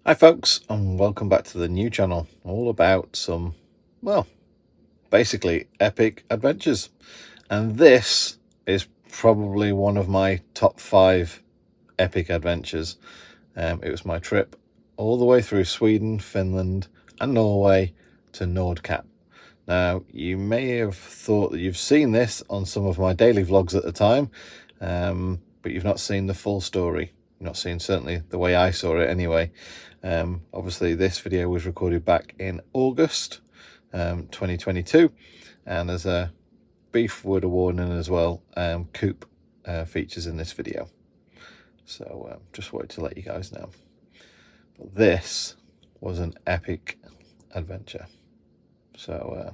Hi folks, and welcome back to the new channel, all about some, well, basically epic adventures. And this is probably one of my top 5 epic adventures. It was my trip all the way through Sweden, Finland and Norway to Nordkapp. Now, you may have thought that you've seen this on some of my daily vlogs at the time, but you've not seen the full story. You've not seen certainly the way I saw it anyway. Obviously, this video was recorded back in August 2022, and as a brief word of warning as well, Coop features in this video. So just wanted to let you guys know. But this was an epic adventure. So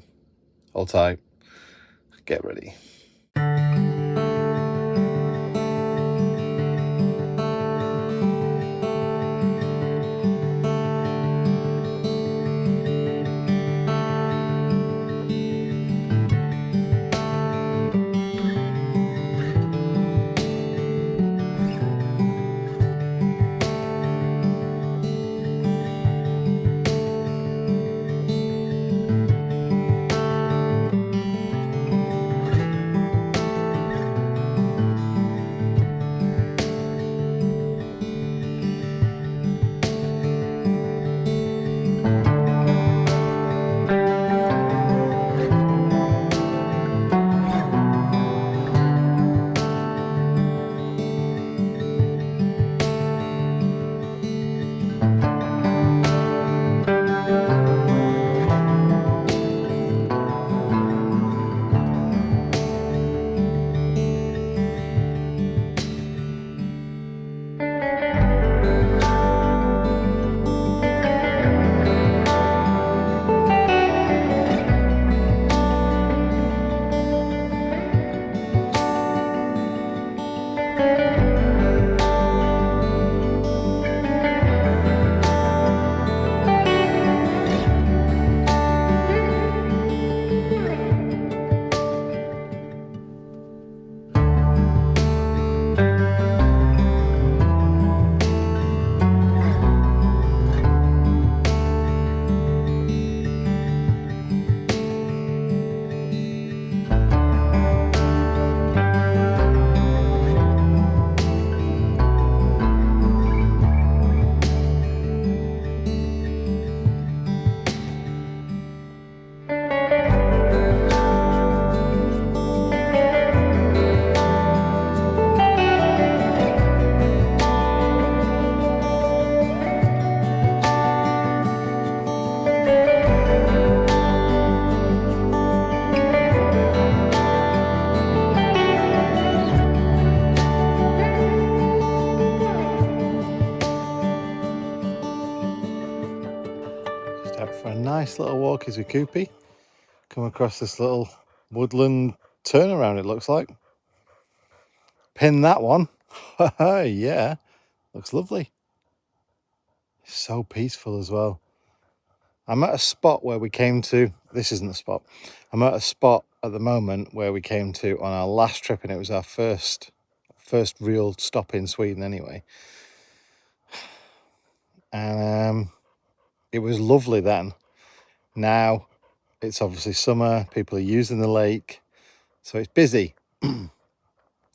hold tight, get ready. Out for a nice little walk as we Coopy. Come across this little woodland turnaround, it looks like. Pin that one. Yeah, looks lovely. So peaceful as well. I'm at a spot where we came to, this isn't the spot, I'm at a spot at the moment where we came to on our last trip, and it was our first real stop in Sweden anyway. And it was lovely then. Now it's obviously summer, people are using the lake, so it's busy. And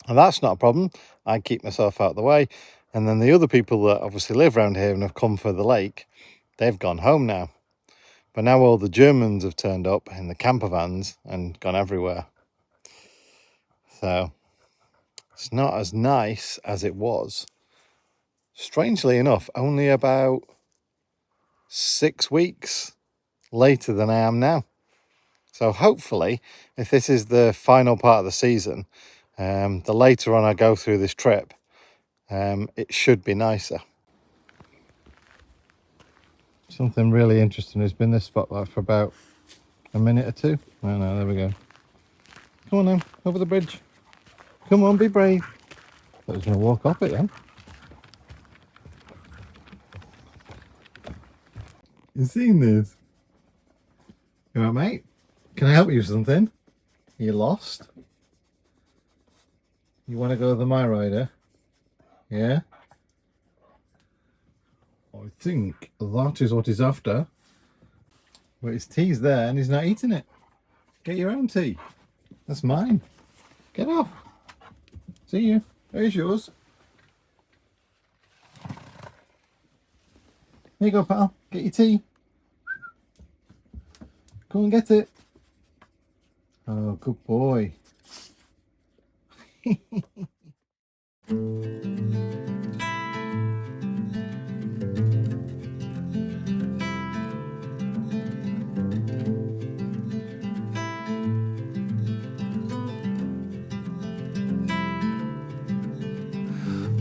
that's not a problem. I keep myself out of the way. And then the other people that obviously live around here and have come for the lake, they've gone home now. But now all the Germans have turned up in the campervans and gone everywhere. So it's not as nice as it was. Strangely enough, only about 6 weeks later than I am now. So hopefully, if this is the final part of the season, the later on I go through this trip, it should be nicer. Something really interesting has been this spotlight for about a minute or two. Oh no, there we go. Come on now, over the bridge. Come on, be brave. I was going to walk off it then. You seen this? You alright, mate? Can I help you with something? You lost? You want to go with the My Rider? Yeah? Oh, I think that is what he's after. But his tea's there and he's not eating it. Get your own tea. That's mine. Get off. See you. There's yours. Here you go, pal. Get your tea. Go and get it. Oh, good boy.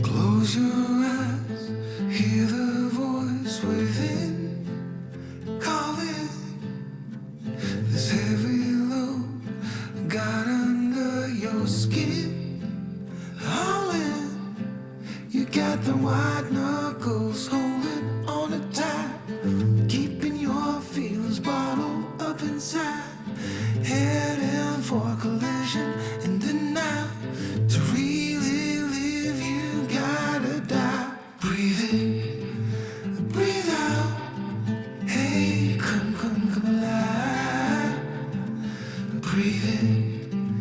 Close your eyes, hear the voice within, calling this heavy load got under your skin, hauling. You got the white knuckles holding on it tight, keeping your feelings bottled up inside, heading for a collision in the night. To really live, you gotta die. Breathe in, breathe out. Hey, come alive. Breathe in,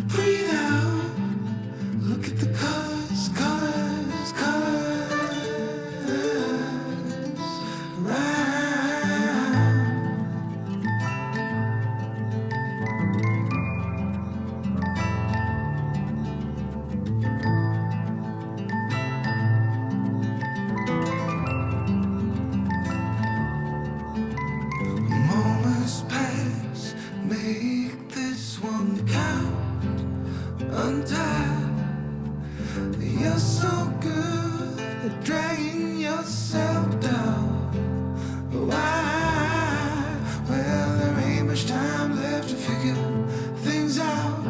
breathe out. Look at the colors, colors, colors. Right. Moments pass, make this one count. Untie. You're so good at dragging yourself down. Why? Well, there ain't much time left to figure things out.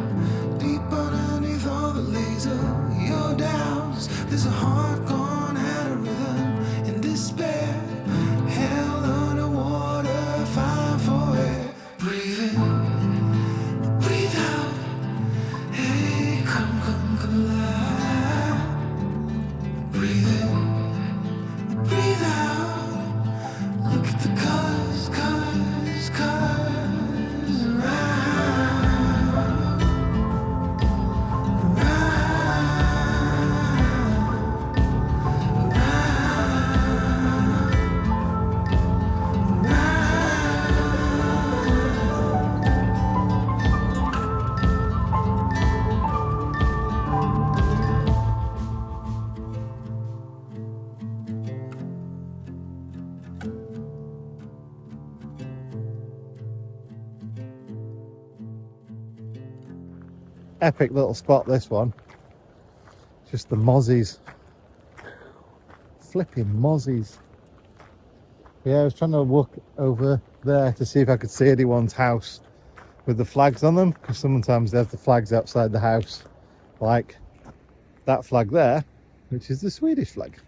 Deep underneath all the laser, your doubts. There's a heart gone out of rhythm in despair. Hell underwater, fine for air. Breathe in, breathe out. Hey, come alive. Breathe in, breathe out. Look at the colors, colors, colors. Around, Epic little spot, this one. Just the mozzies. Flipping mozzies. Yeah, I was trying to look over there to see if I could see anyone's house with the flags on them, because sometimes they have the flags outside the house, like that flag there, which is the Swedish flag.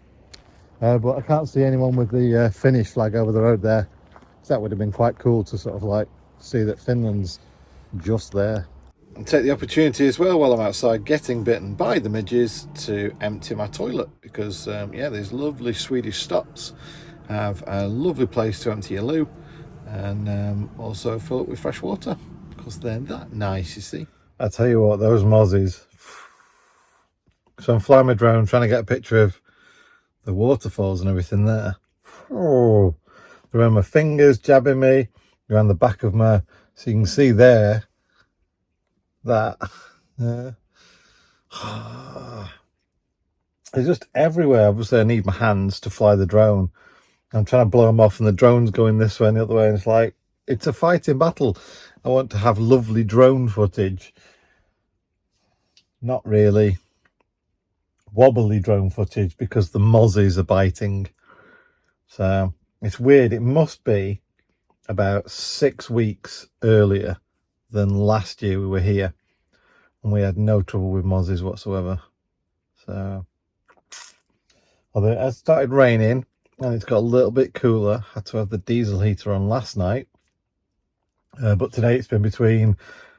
But I can't see anyone with the Finnish flag over the road there. So that would have been quite cool to sort of like see that Finland's just there. And take the opportunity as well while I'm outside getting bitten by the midges to empty my toilet, because yeah, these lovely Swedish stops have a lovely place to empty your loo, and also fill it with fresh water, because they're that nice, you see. I tell you what, those mozzies. So I'm flying my drone trying to get a picture of the waterfalls and everything there. Oh, they're around my fingers, jabbing me around the back of my, so you can see there that it's just everywhere. Obviously I need my hands to fly the drone. I'm trying to blow them off and the drone's going this way and the other way, and it's like, it's a fighting battle. I want to have lovely drone footage, not really wobbly drone footage, because the mozzies are biting. So it's weird. It must be about 6 weeks earlier than last year we were here, and we had no trouble with mozzies whatsoever. So, although it has started raining and it's got a little bit cooler, had to have the diesel heater on last night, but today it's been between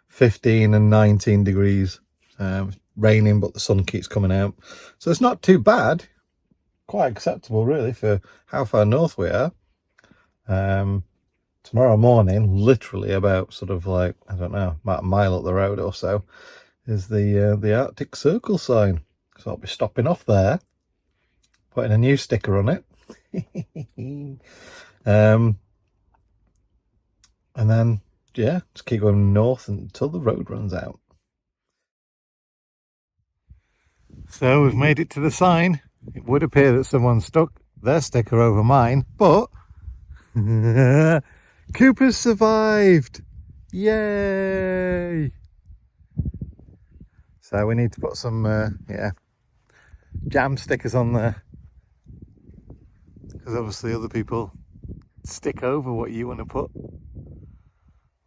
15 and 19 degrees. It's raining, but the sun keeps coming out, so it's not too bad. quite acceptable really for how far north we are. Tomorrow morning, literally about sort of like, I don't know, about a mile up the road or so, is the Arctic Circle sign. So I'll be stopping off there, putting a new sticker on it. And then, yeah, just keep going north until the road runs out. So we've made it to the sign. It would appear that someone stuck their sticker over mine, but Cooper's survived! Yay! So we need to put some, yeah, jam stickers on there. Because obviously other people stick over what you want to put.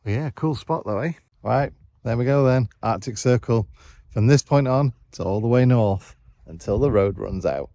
But yeah, cool spot though, eh? Right, there we go then. Arctic Circle. From this point on, it's all the way north until the road runs out.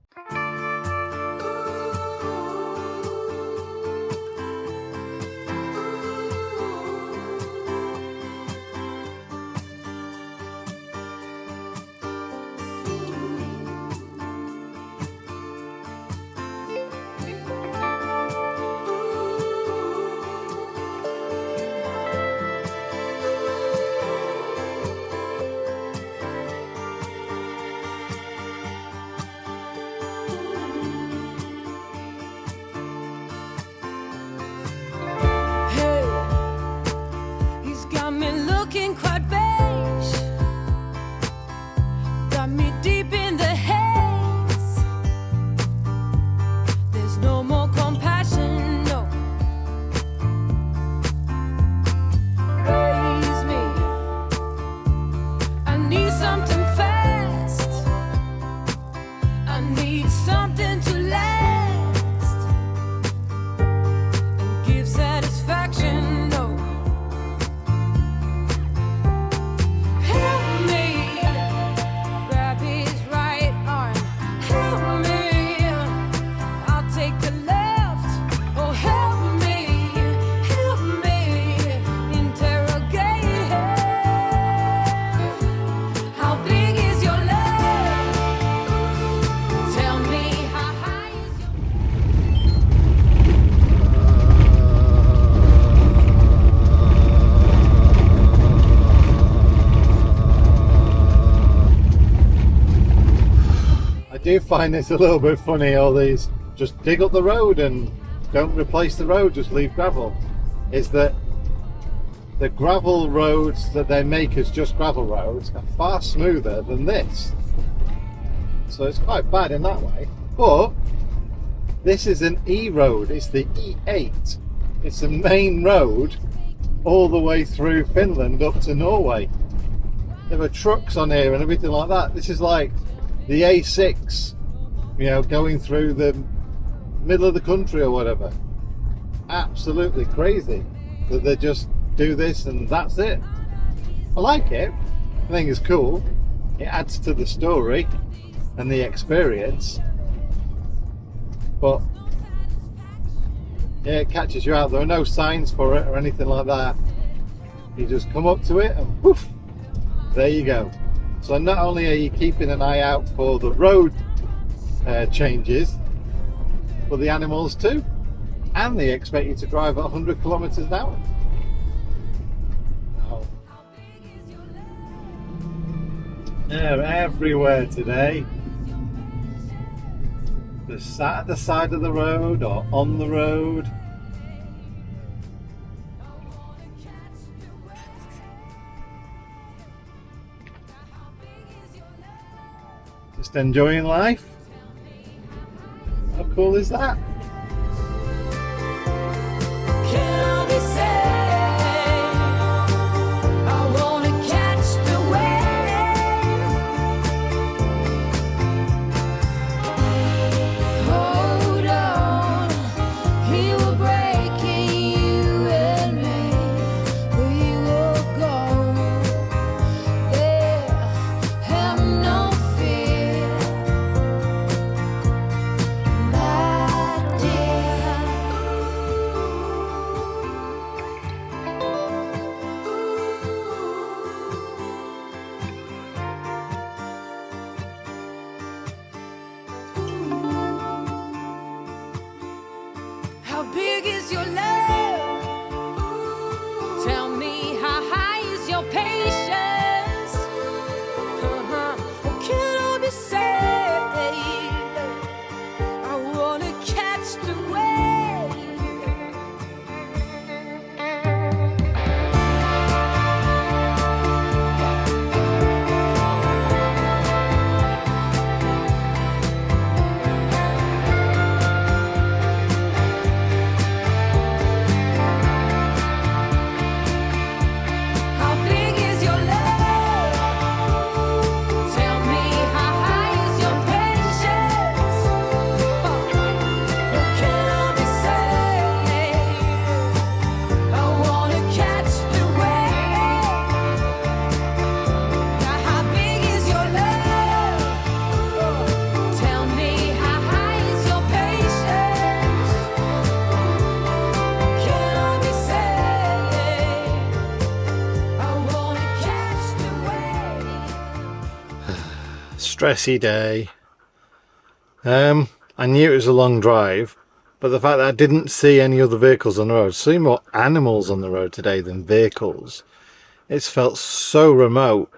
I do find this a little bit funny, all these just dig up the road and don't replace the road, just leave gravel. Is that the gravel roads that they make as just gravel roads are far smoother than this. So it's quite bad in that way. But this is an E road, it's the E8. It's the main road all the way through Finland up to Norway. There are trucks on here and everything like that. This is like the A6, you know, going through the middle of the country or whatever. Absolutely crazy that they just do this and that's it. I like it. I think it's cool. It adds to the story and the experience. But yeah, it catches you out. There are no signs for it or anything like that. You just come up to it and poof, there you go. So not only are you keeping an eye out for the road changes, but the animals too, and they expect you to drive at 100 kilometers an hour. Oh. They're everywhere today. They're sat at the side of the road or on the road. Just enjoying life. How cool is that? How big is your love? Tell me, how high is your patience? Can I be saved? I wanna catch the wave. How big is your love? Tell me, how high is your patience? Can I be saved? I wanna catch the wave. Now, how big is your love? Tell me, how high is your patience? Can I be saved? I wanna catch the wave. Stressy day. I knew it was a long drive, but the fact that I didn't see any other vehicles on the road, see more animals on the road today than vehicles, it's felt so remote,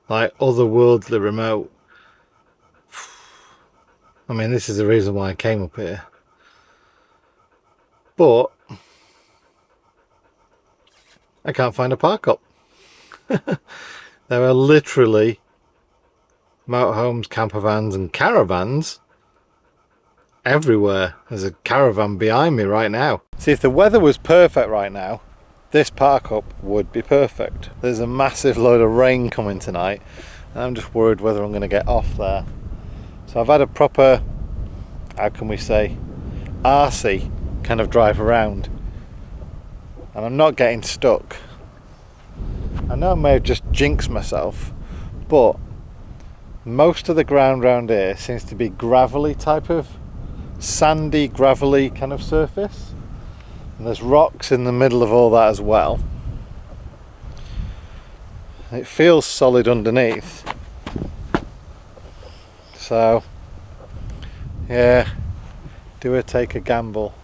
like otherworldly remote. I mean, this is the reason why I came up here. But I can't find a park up. There are literally motorhomes, campervans and caravans everywhere. There's a caravan behind me right now. See, if the weather was perfect right now, this park up would be perfect. There's a massive load of rain coming tonight and I'm just worried whether I'm going to get off there. So I've had a proper, how can we say, arsey kind of drive around and I'm not getting stuck. I know I may have just jinxed myself, but most of the ground around here seems to be gravelly type of, sandy, gravelly kind of surface. And there's rocks in the middle of all that as well. It feels solid underneath. So, yeah, do I take a gamble?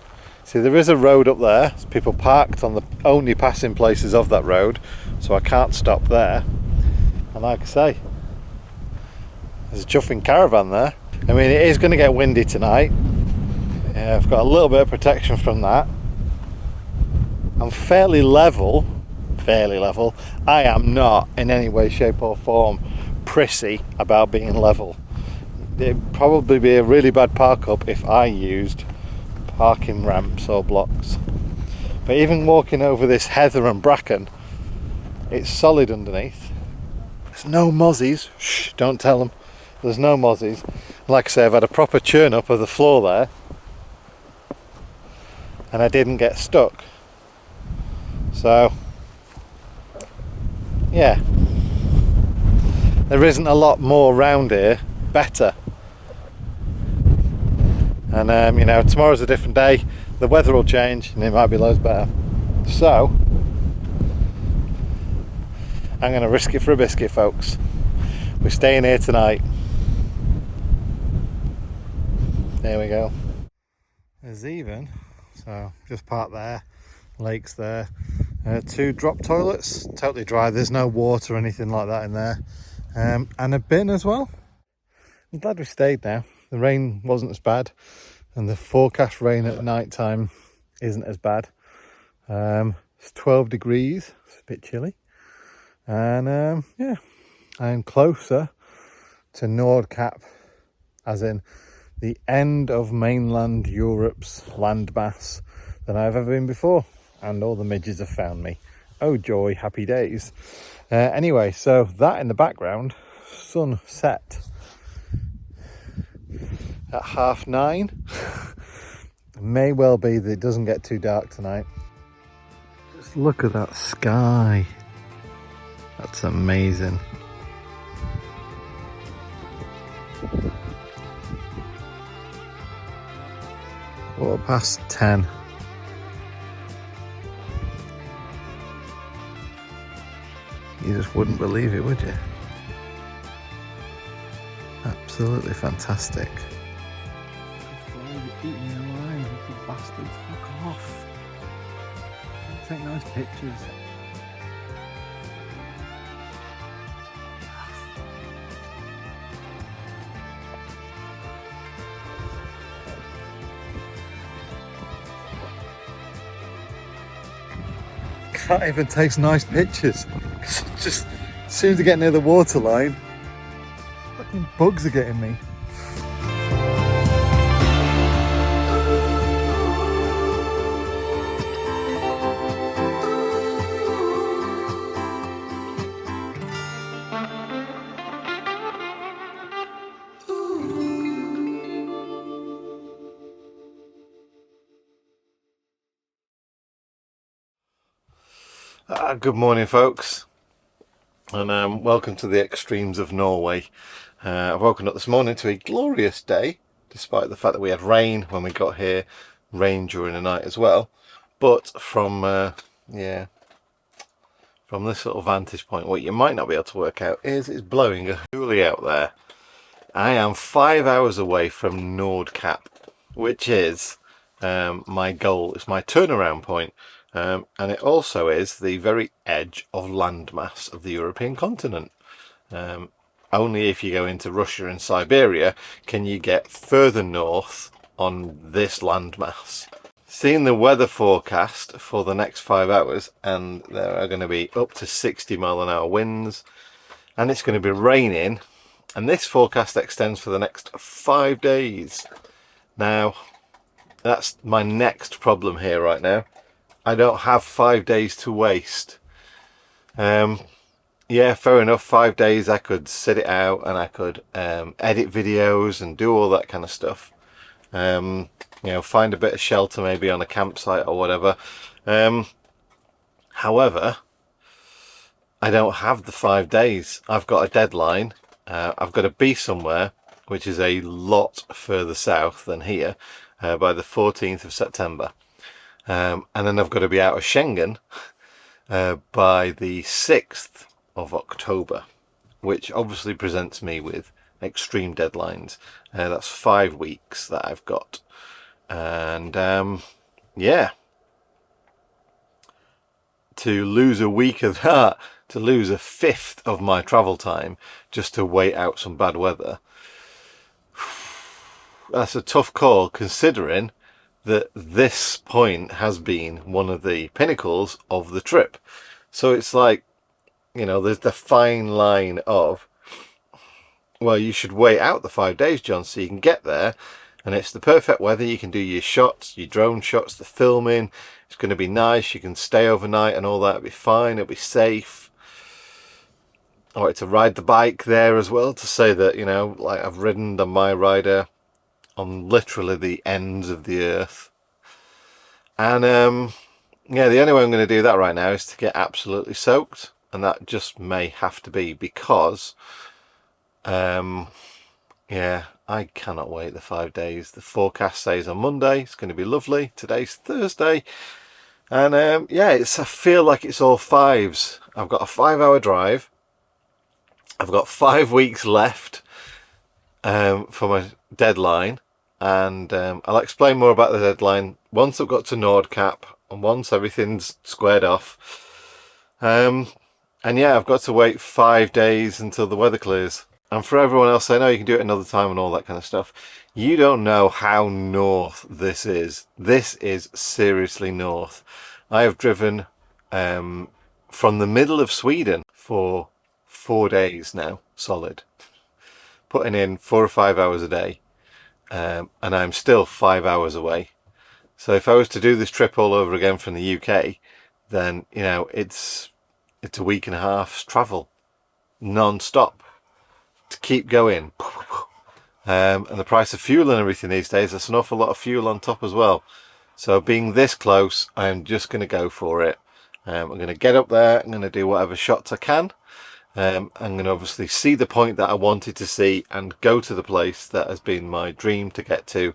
See, there is a road up there. There's people parked on the only passing places of that road, so I can't stop there. And like I say, there's a chuffing caravan there. I mean, it is going to get windy tonight. Yeah, I've got a little bit of protection from that. I'm fairly level. I am not in any way, shape or form prissy about being level. It'd probably be a really bad park up if I used parking ramps or blocks. But even walking over this heather and bracken, it's solid underneath. There's no mozzies. Shh, don't tell them. There's no mozzies. Like I say, I've had a proper churn up of the floor there and I didn't get stuck. So yeah, there isn't a lot more around here better. And you know, tomorrow's a different day, the weather will change and it might be loads better. So I'm going to risk it for a biscuit, folks. We're staying here tonight. There we go. There's even, so just parked there, lakes there, 2 drop toilets, totally dry, there's no water or anything like that in there, and a bin as well. I'm glad we stayed now. The rain wasn't as bad and the forecast rain at night time isn't as bad. It's 12 degrees, it's a bit chilly, and yeah, I'm closer to Nordkapp, as in the end of mainland Europe's landmass, than I've ever been before, and all the midges have found me. Oh joy, happy days. Anyway, so that in the background, sun set at 9:30. It may well be that it doesn't get too dark tonight. Just look at that sky. That's amazing. Quarter past 10. You just wouldn't believe it, would you? Absolutely fantastic. Bastard, fuck off. Take nice pictures. Can't even take nice pictures because just as soon as I get near the waterline, fucking bugs are getting me. Good morning, folks, and welcome to the extremes of Norway. I've woken up this morning to a glorious day, despite the fact that we had rain when we got here, rain during the night as well. But from this little vantage point, what you might not be able to work out is it's blowing a hoolie out there. I am 5 hours away from Nordkapp, which is my goal. It's my turnaround point. And it also is the very edge of landmass of the European continent. Only if you go into Russia and Siberia can you get further north on this landmass. Seeing the weather forecast for the next 5 hours, and there are going to be up to 60-mile-an-hour winds, and it's going to be raining, and this forecast extends for the next 5 days. Now, that's my next problem here right now. I don't have 5 days to waste. Yeah, fair enough, 5 days I could sit it out and I could edit videos and do all that kind of stuff. You know, find a bit of shelter maybe on a campsite or whatever. However, I don't have the 5 days. I've got a deadline. I've got to be somewhere which is a lot further south than here by the 14th of September. And then I've got to be out of Schengen by the 6th of October, which obviously presents me with extreme deadlines. That's 5 weeks that I've got. And yeah, to lose a week of that, to lose a fifth of my travel time just to wait out some bad weather, that's a tough call, considering that this point has been one of the pinnacles of the trip. So it's like, you know, there's the fine line of, well, you should wait out the 5 days, John, so you can get there and it's the perfect weather. You can do your shots, your drone shots, the filming. It's going to be nice. You can stay overnight and all that. It'll be fine. It'll be safe. I like to ride the bike there as well, to say that, you know, like I've ridden the My Rider on literally the ends of the earth. And yeah, the only way I'm going to do that right now is to get absolutely soaked, and that just may have to be because yeah, I cannot wait the 5 days. The forecast says on Monday it's going to be lovely. Today's Thursday, and yeah, I feel like it's all fives. I've got a 5-hour drive. I've got 5 weeks left for my deadline, and I'll explain more about the deadline once I've got to Nordkapp and once everything's squared off. And yeah, I've got to wait 5 days until the weather clears. And for everyone else, I know you can do it another time and all that kind of stuff. You don't know how north this is. This is seriously north. I have driven from the middle of Sweden for 4 days now, solid, putting in 4 or 5 hours a day, and I'm still 5 hours away. So if I was to do this trip all over again from the UK, then, you know, it's a week and a half's travel non-stop to keep going. And the price of fuel and everything these days, that's an awful lot of fuel on top as well. So being this close, I'm just going to go for it. I'm going to get up there, I'm going to do whatever shots I can. I'm going to obviously see the point that I wanted to see and go to the place that has been my dream to get to.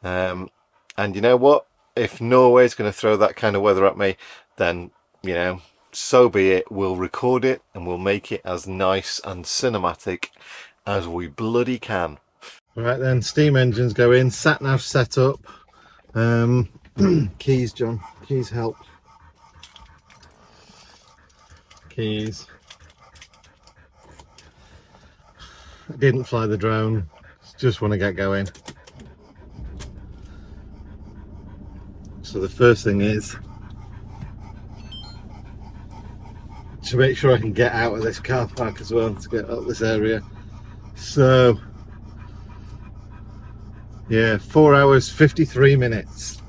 And you know what? If Norway's going to throw that kind of weather at me, then, you know, so be it. We'll record it and we'll make it as nice and cinematic as we bloody can. Right then, steam engines go in, sat nav set up. Keys, John. Keys help. Keys. I didn't fly the drone. Just want to get going. So the first thing is to make sure I can get out of this car park as well to get up this area. So yeah, 4 hours 53 minutes.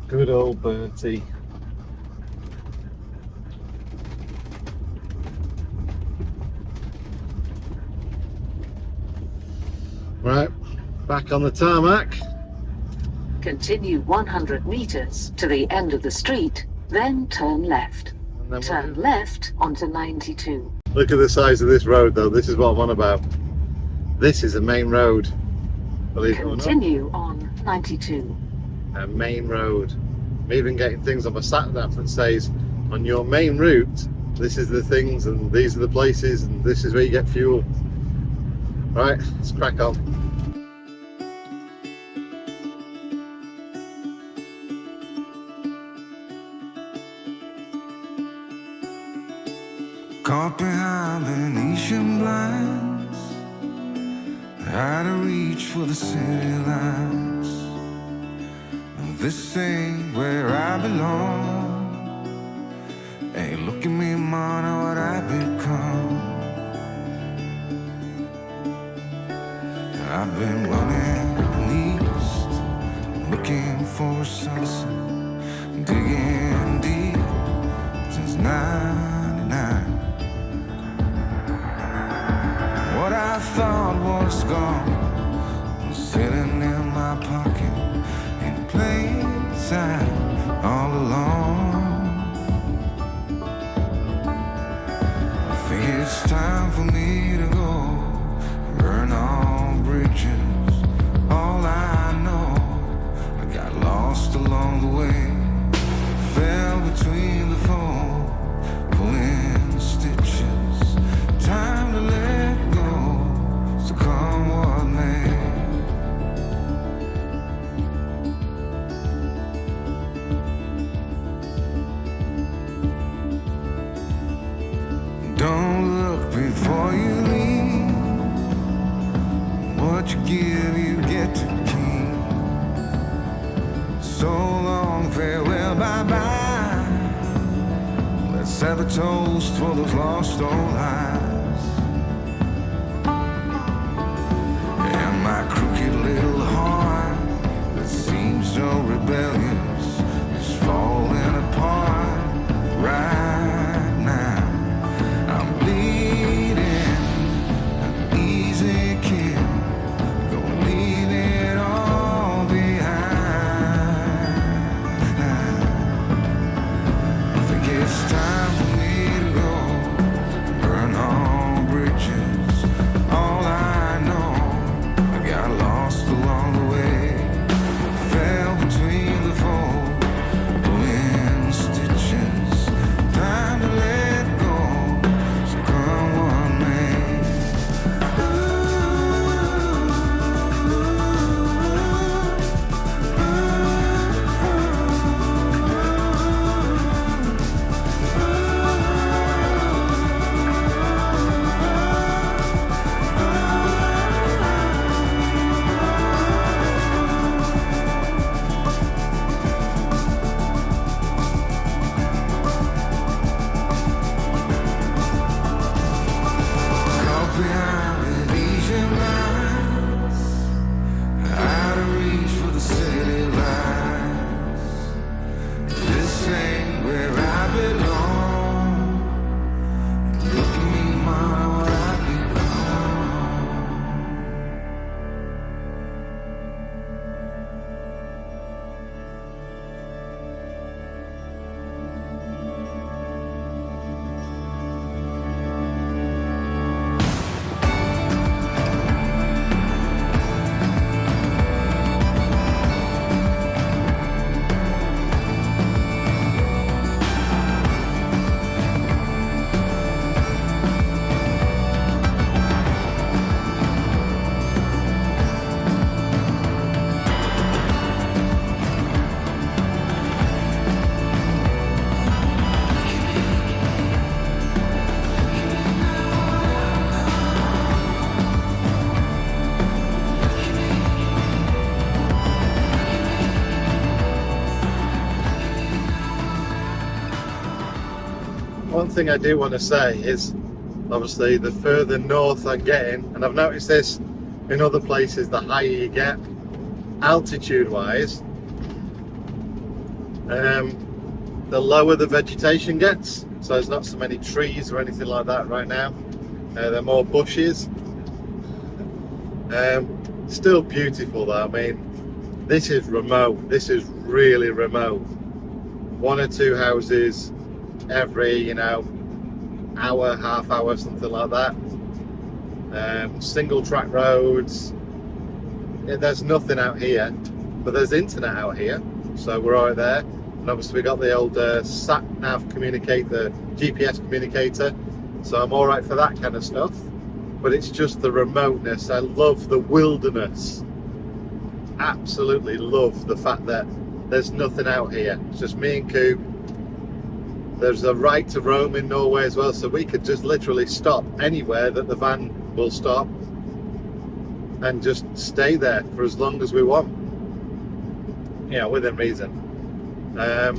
Good old Bertie. Right, back on the tarmac. Continue 100 meters to the end of the street, then turn left. And then Turn left onto 92. look at the size of this road though, this is what I'm on about. This is a main road, believe it or not. Continue on 92. A main road. I'm even getting things on my sat nav that says on your main route this is the things and these are the places and this is where you get fuel. Right, let's crack on. Caught behind Venetian blinds, out of reach for the city lights. This ain't where I belong. Hey, look at me, man, what I've become. I've been running east, looking for a sunset, digging deep since '99. What I thought was gone was sitting in my pocket in plain sight all along. I think it's time for me to go, burn all bridges. All I know, I got lost along the way, fell between the foam, pulling stitches. Time to let go, so come what may. Don't look before you leave. What you give, you get to keep. So long, farewell, bye-bye. Let's have a toast for those lost old lives. And my crooked little heart that seems so rebellious is falling apart right now. I'm bleeding, an easy kill, gonna leave it all behind. I think it's time for me to go, burn all thing I do want to say is, obviously, the further north I'm getting, and I've noticed this in other places, the higher you get, altitude-wise, the lower the vegetation gets. So there's not so many trees or anything like that right now. There are more bushes. Still beautiful though. I mean, this is remote. This is really remote. 1 or 2 houses every, you know, hour, half hour, something like that. Single track roads. There's nothing out here, but there's internet out here, so we're all right there. And obviously we got the old sat nav communicator, GPS communicator, so I'm all right for that kind of stuff. But it's just the remoteness. I love the wilderness. Absolutely love the fact that there's nothing out here. It's just me and Coop. There's a right to roam in Norway as well, so we could just literally stop anywhere that the van will stop and just stay there for as long as we want. Yeah, within reason. I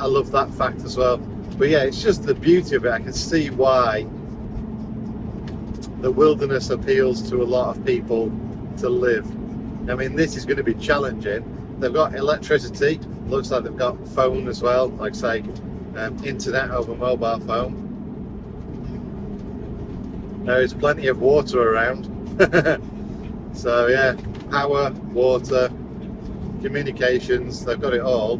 love that fact as well. But yeah, it's just the beauty of it. I can see why the wilderness appeals to a lot of people to live. I mean, this is going to be challenging. They've got electricity. Looks like they've got phone as well, like say internet over mobile phone. There is plenty of water around. So yeah, power, water, communications, they've got it all,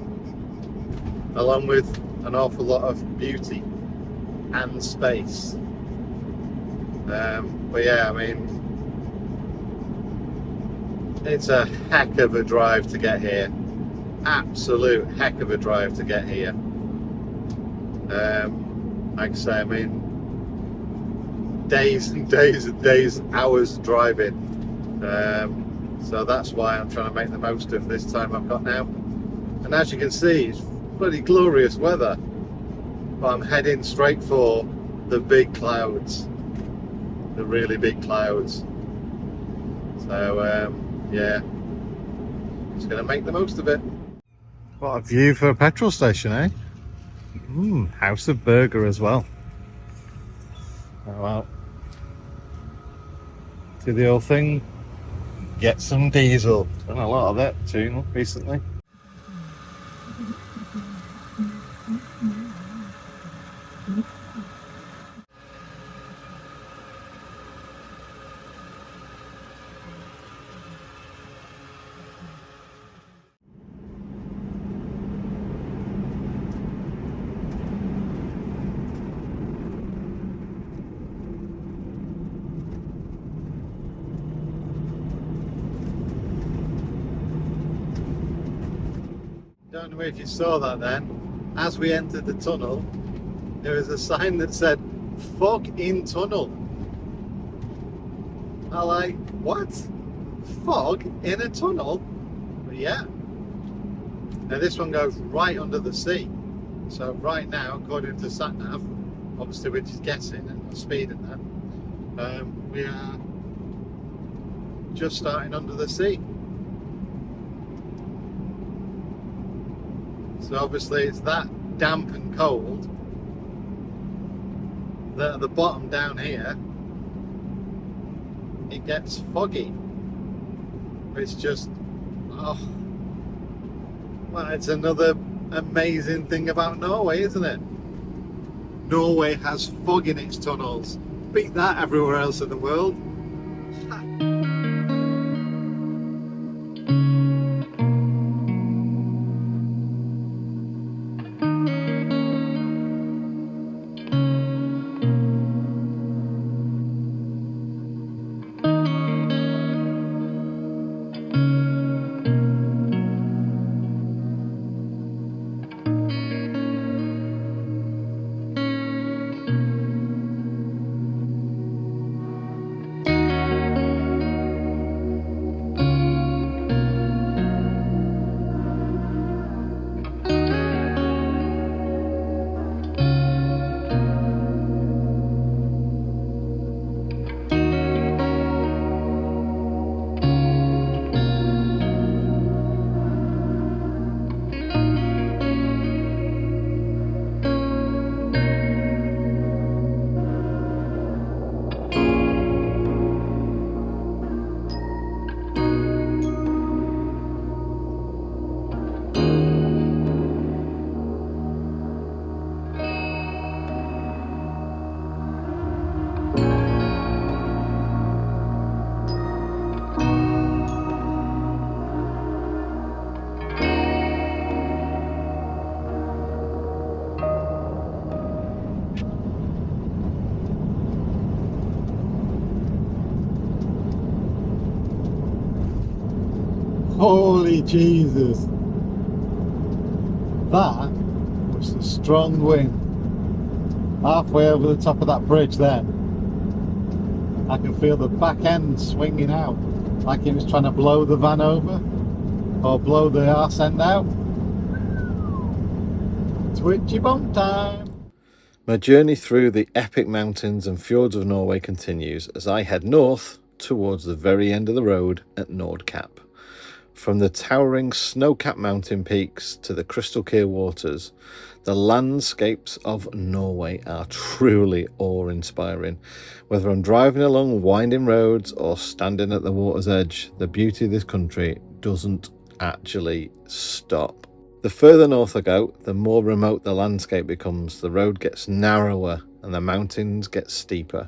along with an awful lot of beauty and space. But yeah, I mean, it's a heck of a drive to get here. Absolute heck of a drive to get here. Like I say, I mean, days and days and days, hours driving. So that's why I'm trying to make the most of this time I've got now. And as you can see, it's bloody glorious weather. But I'm heading straight for the big clouds. The really big clouds. So yeah, just going to make the most of it. What a view for a petrol station, eh? House of Burger as well. Oh well. Do the old thing. Get some diesel. Done a lot of that too recently. Don't know if you saw that then. As we entered the tunnel, there was a sign that said, "Fog in tunnel." I'm like, what? Fog in a tunnel? But yeah. Now this one goes right under the sea. So right now, according to sat nav, obviously we're just guessing and speed and that, we are just starting under the sea. So obviously it's that damp and cold that at the bottom down here it gets foggy. It's just, oh, well, it's another amazing thing about Norway, isn't it? Norway has fog in its tunnels. Beat that everywhere else in the world. Holy Jesus! That was a strong wind. Halfway over the top of that bridge then, I can feel the back end swinging out, like it was trying to blow the van over, or blow the arse end out. Twitchy bum time! My journey through the epic mountains and fjords of Norway continues as I head north towards the very end of the road at Nordkapp. From the towering snow-capped mountain peaks to the crystal clear waters, the landscapes of Norway are truly awe-inspiring. Whether I'm driving along winding roads or standing at the water's edge, the beauty of this country doesn't actually stop. The further north I go, the more remote the landscape becomes. The road gets narrower and the mountains get steeper,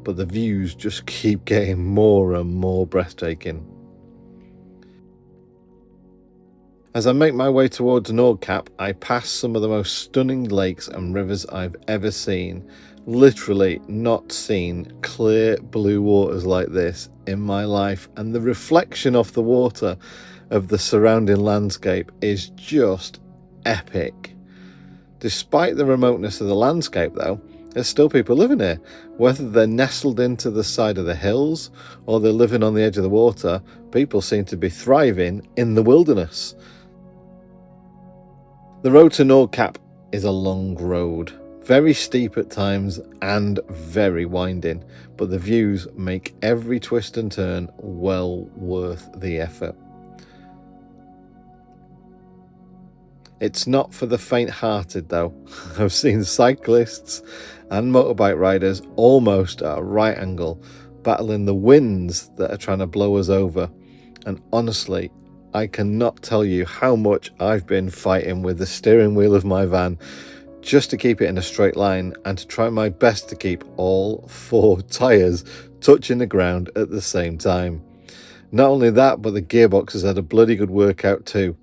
but the views just keep getting more and more breathtaking. As I make my way towards Nordkapp, I pass some of the most stunning lakes and rivers I've ever seen. Literally not seen clear blue waters like this in my life, and the reflection off the water of the surrounding landscape is just epic. Despite the remoteness of the landscape though, there's still people living here. Whether they're nestled into the side of the hills or they're living on the edge of the water, people seem to be thriving in the wilderness. The road to Nordkapp is a long road, very steep at times and very winding, but the views make every twist and turn well worth the effort. It's not for the faint-hearted though. I've seen cyclists and motorbike riders almost at a right angle, battling the winds that are trying to blow us over, and honestly, I cannot tell you how much I've been fighting with the steering wheel of my van just to keep it in a straight line and to try my best to keep all 4 tyres touching the ground at the same time. Not only that, but the gearbox has had a bloody good workout too.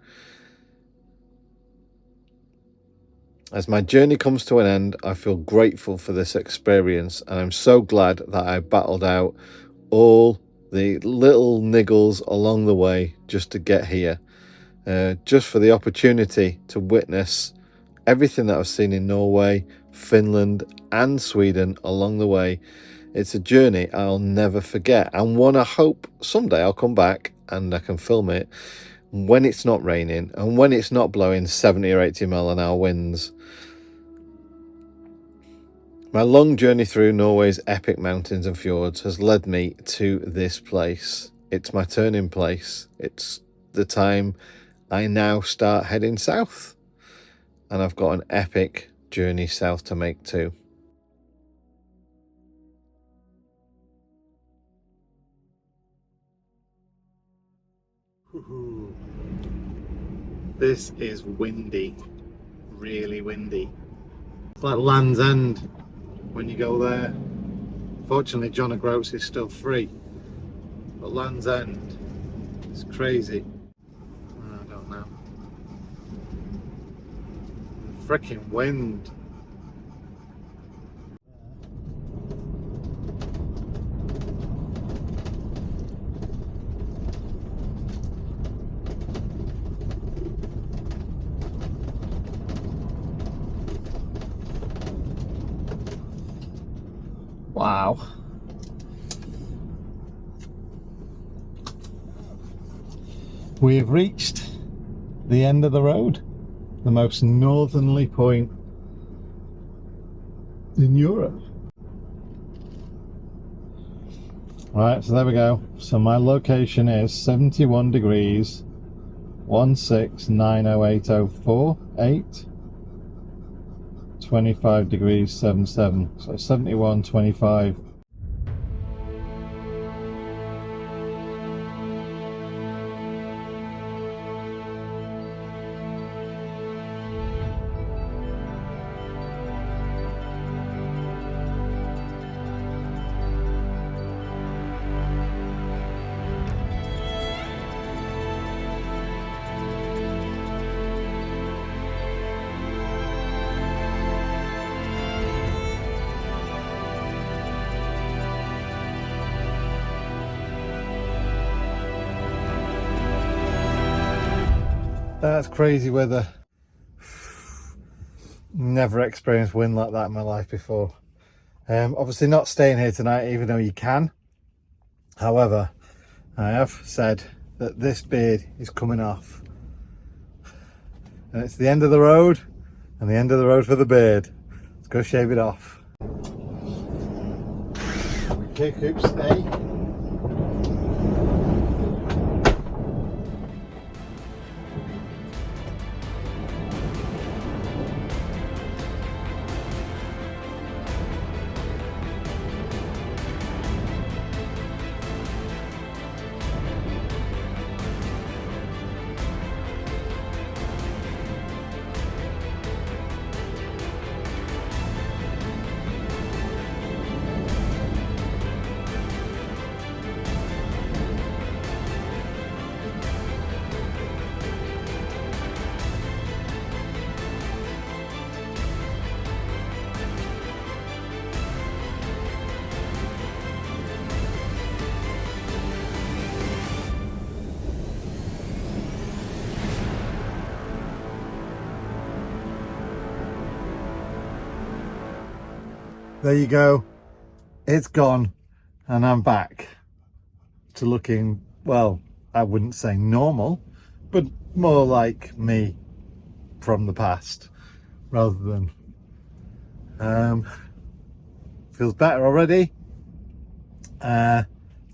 As my journey comes to an end, I feel grateful for this experience, and I'm so glad that I battled out all the little niggles along the way just to get here, just for the opportunity to witness everything that I've seen in Norway, Finland and Sweden along the way. It's a journey I'll never forget, and one I hope someday I'll come back and I can film it when it's not raining and when it's not blowing 70 or 80 mile an hour winds. My long journey through Norway's epic mountains and fjords has led me to this place. It's my turning place. It's the time I now start heading south, and I've got an epic journey south to make too. This is windy, really windy. It's like Land's End when you go there. Fortunately, John O'Groats is still free, but Land's End is crazy. I don't know. Freaking wind. Wow. We have reached the end of the road, the most northerly point in Europe. Right, so there we go. So my location is 71 degrees 1690804 25 degrees 77, so 71.25. That's crazy weather. Never experienced wind like that in my life before. Obviously not staying here tonight, even though you can. However, I have said that this beard is coming off. And it's the end of the road, and the end of the road for the beard. Let's go shave it off. Okay, Coop, stay. There you go, it's gone, and I'm back to looking, well, I wouldn't say normal, but more like me from the past rather than feels better already. So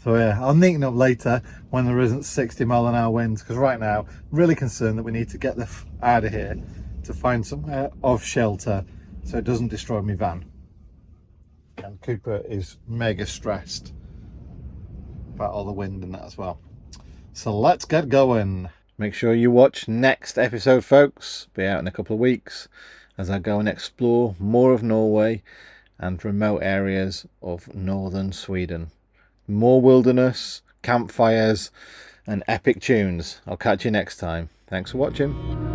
yeah, I'll neaten up later when there isn't 60-mile-an-hour winds, because right now I'm really concerned that we need to get the out of here to find somewhere of shelter so it doesn't destroy my van. And Cooper is mega stressed about all the wind and that as well. So let's get going. Make sure you watch next episode, folks. Be out in a couple of weeks as I go and explore more of Norway and remote areas of northern Sweden. More wilderness, campfires and epic tunes. I'll catch you next time. Thanks for watching.